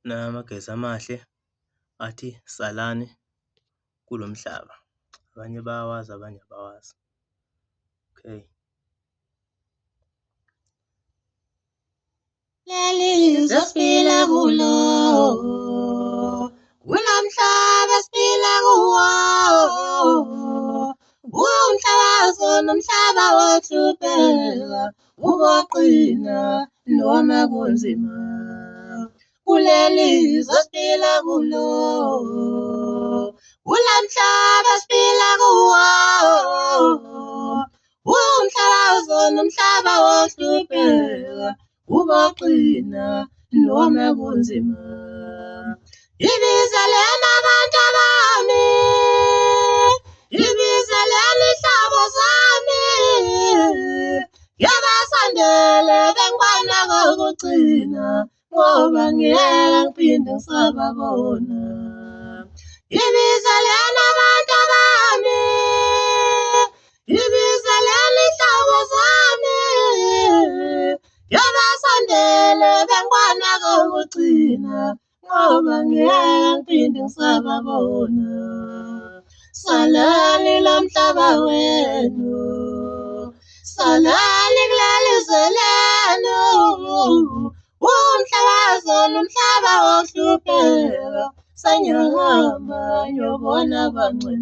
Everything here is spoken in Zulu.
namagezi amahle athi salani kulo mhlaba. Abanye bayawazi, abanye abawazi. Okay. Leli siphila kulo, kulomhlaba siphila kuwo, umhlaba nomhlaba wohlupheka, uboqina noma kunzima. Kuleli siphila kulo, kulomhlaba siphila kuwo, umhlaba nomhlaba wohlupheka, uboqina noma kunzima. Ibizeleni abantu bami, ibizeleni ihlobo zami, yabasondele bengibona kokugcina, ngoba ngeke ngiphinde ngisababona. Ibizeleni abantu bami, ibizeleni ihlobo zami, yabasondele bengibona kokugcina, ngoba ngeke ngiphinde ngisababona. Salani lo mhlaba wenu, salani kuleli zwe lenu, umhlaba nomhlaba wohlupheka, sengiyahamba ngiyobona abangcwele.